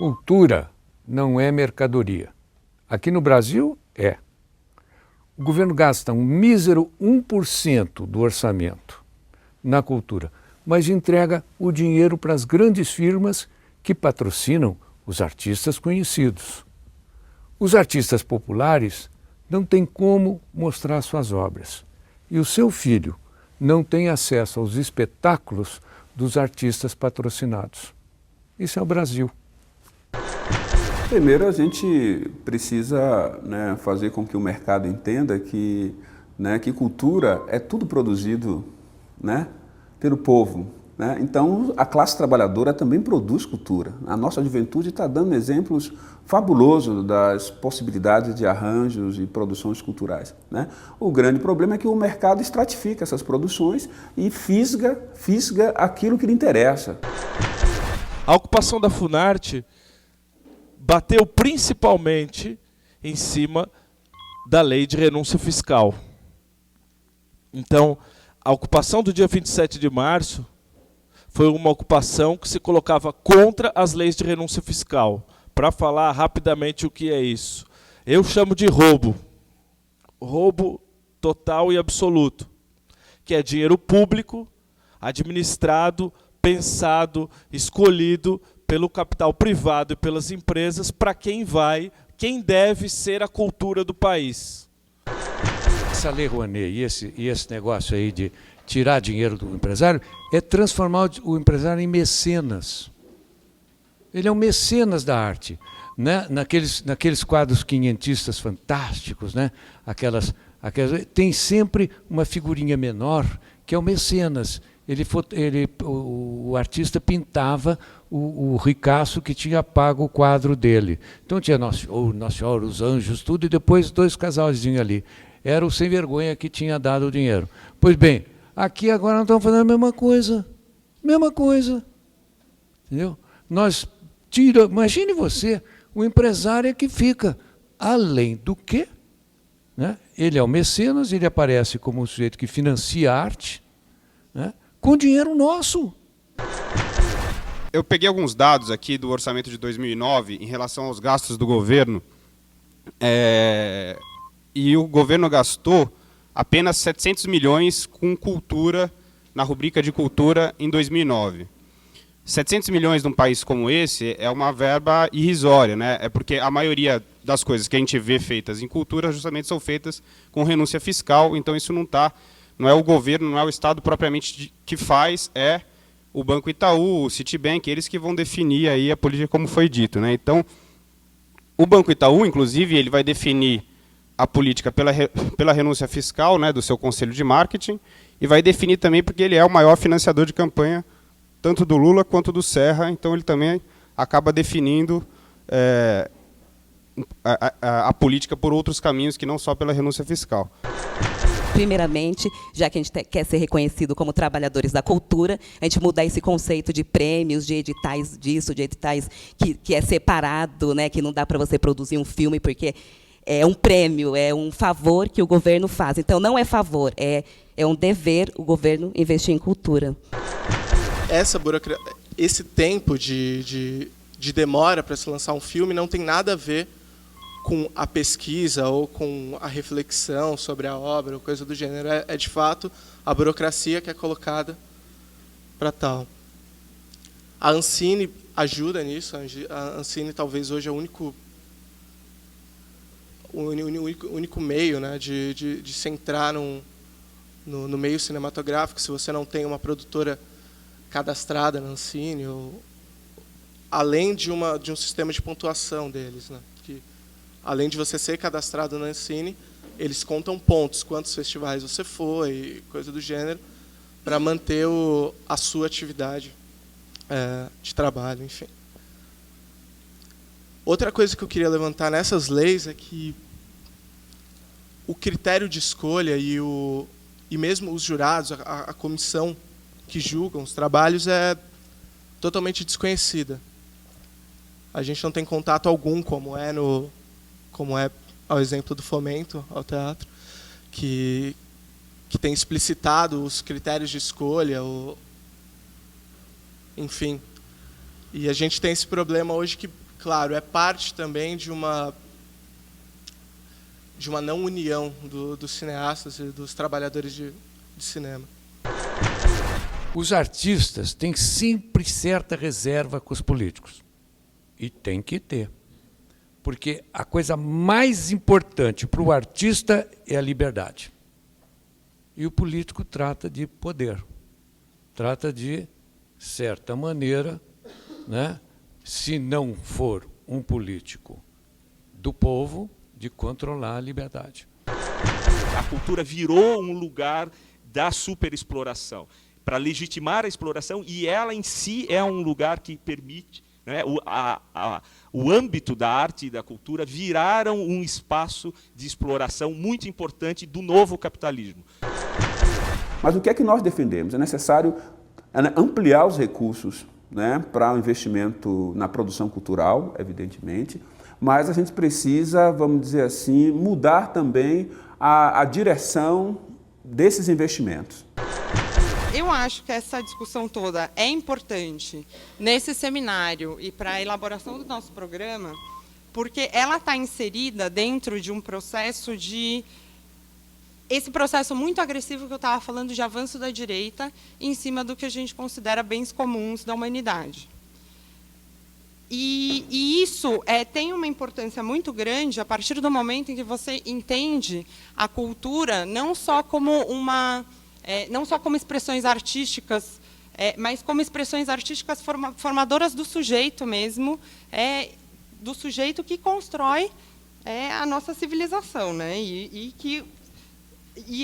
Cultura não é mercadoria. Aqui no Brasil, é. O governo gasta um mísero 1% do orçamento na cultura, mas entrega o dinheiro para as grandes firmas que patrocinam os artistas conhecidos. Os artistas populares não têm como mostrar suas obras. E o seu filho não tem acesso aos espetáculos dos artistas patrocinados. Isso é o Brasil. Primeiro, a gente precisa, né, fazer com que o mercado entenda que, né, que cultura é tudo produzido, né, pelo povo. Né? Então, a classe trabalhadora também produz cultura. A nossa juventude está dando exemplos fabulosos das possibilidades de arranjos e produções culturais. Né? O grande problema é que o mercado estratifica essas produções e fisga aquilo que lhe interessa. A ocupação da Funarte bateu principalmente em cima da lei de renúncia fiscal. Então, a ocupação do dia 27 de março foi uma ocupação que se colocava contra as leis de renúncia fiscal. Para falar rapidamente o que é isso. Eu chamo de roubo. Roubo total e absoluto. Que é dinheiro público, administrado, pensado, escolhido pelo capital privado e pelas empresas para quem deve ser a cultura do país. Essa Lei Rouanet e esse negócio aí de tirar dinheiro do empresário é transformar o empresário em mecenas. Ele é um mecenas da arte. Né? Naqueles quadros quinhentistas fantásticos, né? Tem sempre uma figurinha menor que é o mecenas. O artista pintava o ricaço que tinha pago o quadro dele. Então tinha Nossa Senhora, os anjos, tudo, e depois dois casalzinhos ali. Era o sem vergonha que tinha dado o dinheiro. Pois bem, aqui agora nós estamos fazendo a mesma coisa. Mesma coisa. Entendeu? Imagine você, o empresário é que fica. Além do que, né, ele é o mecenas, ele aparece como um sujeito que financia a arte, né, com dinheiro nosso. Eu peguei alguns dados aqui do orçamento de 2009 em relação aos gastos do governo. E o governo gastou apenas 700 milhões com cultura, na rubrica de cultura, em 2009. 700 milhões num país como esse é uma verba irrisória, né? É porque a maioria das coisas que a gente vê feitas em cultura justamente são feitas com renúncia fiscal, então isso não é o governo, não é o Estado propriamente que faz, é o Banco Itaú, o Citibank, eles que vão definir aí a política como foi dito, né? Então, o Banco Itaú, inclusive, ele vai definir a política pela renúncia fiscal, né, do seu conselho de marketing, e vai definir também porque ele é o maior financiador de campanha tanto do Lula quanto do Serra, então ele também acaba definindo a política por outros caminhos que não só pela renúncia fiscal. Primeiramente, já que a gente quer ser reconhecido como trabalhadores da cultura, a gente mudar esse conceito de prêmios, de editais disso, de editais que é separado, né, que não dá para você produzir um filme porque é um prêmio, é um favor que o governo faz. Então, não é favor, é um dever o governo investir em cultura. Esse tempo de demora para se lançar um filme não tem nada a ver com a pesquisa ou com a reflexão sobre a obra ou coisa do gênero. É de fato a burocracia que é colocada para tal. A Ancine ajuda nisso. A Ancine talvez hoje é o único meio, né, de se entrar no meio cinematográfico, se você não tem uma produtora cadastrada na Ancine, além de um sistema de pontuação deles, né, que, além de você ser cadastrado na Ancine, eles contam pontos, quantos festivais você foi, coisa do gênero, para manter a sua atividade de trabalho, enfim. Outra coisa que eu queria levantar nessas leis é que o critério de escolha e mesmo os jurados, a comissão que julgam os trabalhos é totalmente desconhecida. A gente não tem contato algum, como é ao exemplo do Fomento ao Teatro, que tem explicitado os critérios de escolha, enfim. E a gente tem esse problema hoje que, claro, é parte também de uma não união dos cineastas e dos trabalhadores de cinema. Os artistas têm sempre certa reserva com os políticos. E tem que ter. Porque a coisa mais importante para o artista é a liberdade. E o político trata de poder. Trata de, certa maneira, né, se não for um político do povo, de controlar a liberdade. A cultura virou um lugar da superexploração, para legitimar a exploração, e ela em si é um lugar que permite, né, o âmbito da arte e da cultura viraram um espaço de exploração muito importante do novo capitalismo. Mas o que é que nós defendemos? É necessário ampliar os recursos, né, para o investimento na produção cultural, evidentemente, mas a gente precisa, vamos dizer assim, mudar também a direção desses investimentos. Eu acho que essa discussão toda é importante nesse seminário e para a elaboração do nosso programa, porque ela está inserida dentro de um processo esse processo muito agressivo que eu estava falando de avanço da direita em cima do que a gente considera bens comuns da humanidade. E isso tem uma importância muito grande a partir do momento em que você entende a cultura não só como expressões artísticas, mas como expressões artísticas formadoras do sujeito mesmo, do sujeito que constrói a nossa civilização, né? E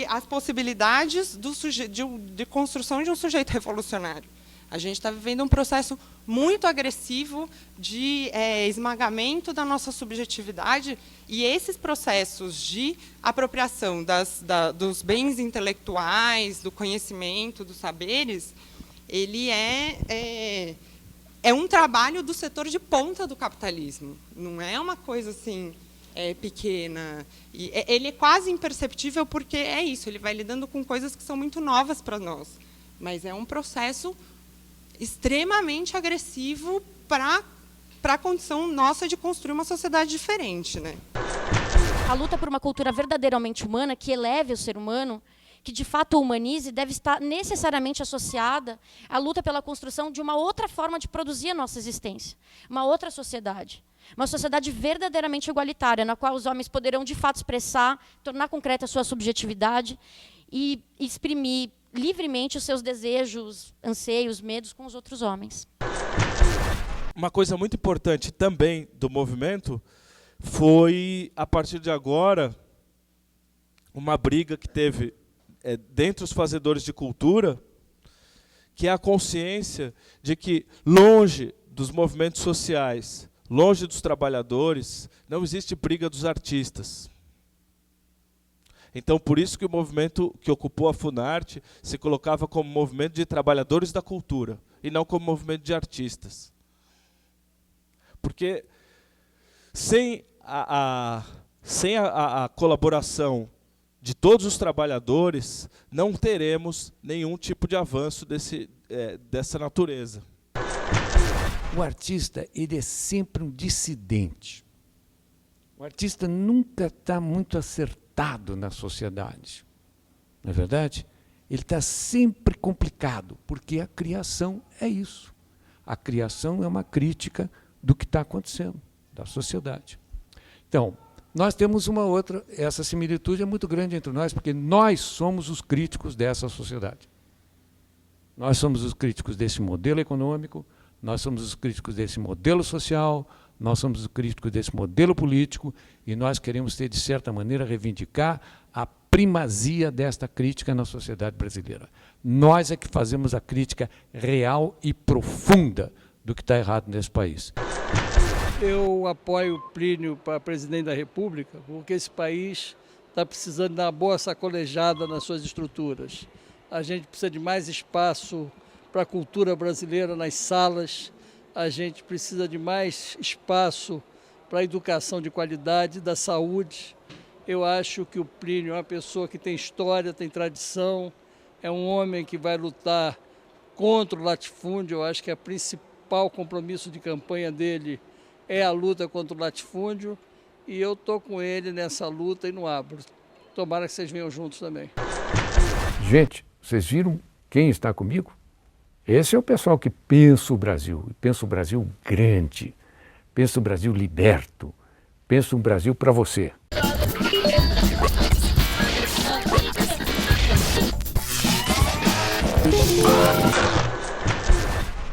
as possibilidades de construção de um sujeito revolucionário. A gente está vivendo um processo muito agressivo de esmagamento da nossa subjetividade, e esses processos de apropriação dos bens intelectuais, do conhecimento, dos saberes, ele é um trabalho do setor de ponta do capitalismo. Não é uma coisa assim pequena. E ele é quase imperceptível porque é isso, ele vai lidando com coisas que são muito novas para nós. Mas é um processo extremamente agressivo para a condição nossa de construir uma sociedade diferente, né? A luta por uma cultura verdadeiramente humana, que eleve o ser humano, que de fato o humanize, deve estar necessariamente associada à luta pela construção de uma outra forma de produzir a nossa existência, uma outra sociedade. Uma sociedade verdadeiramente igualitária, na qual os homens poderão de fato expressar, tornar concreta a sua subjetividade e exprimir livremente os seus desejos, anseios, medos com os outros homens. Uma coisa muito importante também do movimento foi, a partir de agora, uma briga que teve dentre os fazedores de cultura, que é a consciência de que, longe dos movimentos sociais, longe dos trabalhadores, não existe briga dos artistas. Então, por isso que o movimento que ocupou a Funarte se colocava como movimento de trabalhadores da cultura, e não como movimento de artistas. Porque sem a colaboração de todos os trabalhadores, não teremos nenhum tipo de avanço dessa natureza. O artista, ele é sempre um dissidente. O artista nunca está muito acertado na sociedade. Não é verdade? Ele está sempre complicado, porque a criação é isso. A criação é uma crítica do que está acontecendo, da sociedade. Então, nós temos uma outra, essa similitude é muito grande entre nós, porque nós somos os críticos dessa sociedade. Nós somos os críticos desse modelo econômico, nós somos os críticos desse modelo social, nós somos os críticos desse modelo político, e nós queremos ter, de certa maneira, reivindicar a primazia desta crítica na sociedade brasileira. Nós é que fazemos a crítica real e profunda do que está errado nesse país. Eu apoio o Plínio para presidente da República, porque esse país está precisando dar uma boa sacolejada nas suas estruturas. A gente precisa de mais espaço para a cultura brasileira nas salas, a gente precisa de mais espaço para a educação de qualidade, da saúde. Eu acho que o Plínio é uma pessoa que tem história, tem tradição, é um homem que vai lutar contra o latifúndio. Eu acho que o principal compromisso de campanha dele é a luta contra o latifúndio e eu estou com ele nessa luta e não abro. Tomara que vocês venham juntos também. Gente, vocês viram quem está comigo? Esse é o pessoal que pensa o Brasil, pensa o Brasil grande, pensa o Brasil liberto, pensa um Brasil para você.